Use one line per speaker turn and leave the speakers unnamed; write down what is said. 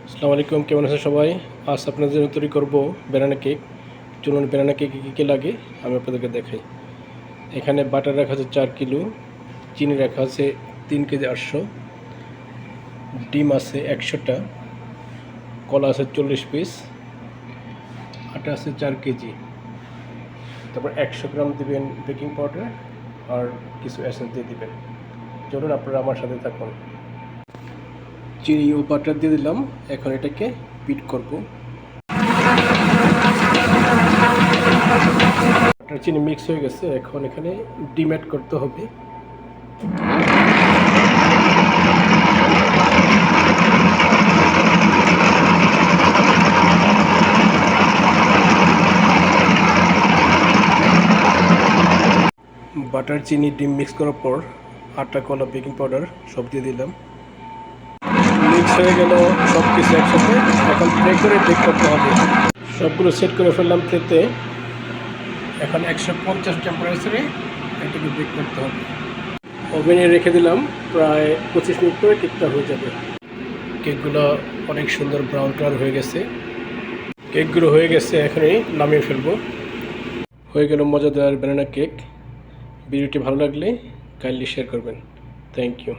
আসসালামু আলাইকুম, কেমন আছেন সবাই? আজ আপনাদের জন্য তৈরি করব ব্যানানা কেক। চলুন ব্যানানা কেকে কী কী লাগে আমি আপনাদেরকে দেখাই। এখানে বাটার রাখা আছে 4 কিলো, চিনি রাখা আছে 3 কেজি 800, ডিম আছে 100টা, কলা আছে 40 পিস, আটা আছে 4 কেজি, তারপর 100 গ্রাম দেবেন বেকিং পাউডার আর কিছু এসেন্স দিয়ে দেবেন। চলুন আপনারা আমার সাথে থাকুন। চিনি ও বাটার দিয়ে দিলাম, এখন এটাকে বিট করব। বাটার চিনি মিক্স হয়ে গেছে, এখন এখানে ডিম অ্যাড করতে হবে। বাটার চিনি ডিম মিক্স করার পর আটা, কলা, বেকিং পাউডার সব দিয়ে দিলাম। মিক্স হয়ে গেল সব কিছু একসাথে। এখন প্লে করে বেক করতে হবে। সবগুলো সেট করে ফেললাম প্লেতে। এখন 150 টেম্পারেচারে এটাকে বেক করতে হবে। ওভেনে রেখে দিলাম, প্রায় 25 মিনিট পরে কেকটা হয়ে যাবে। কেকগুলো অনেক সুন্দর ব্রাউন কালার হয়ে গেছে। কেকগুলো হয়ে গেছে, এখনই নামিয়ে ফেলবো। হয়ে গেল মজাদার ব্যানানা কেক। ভিডিওটি ভালো লাগলে কাইন্ডলি শেয়ার করবেন। Thank you.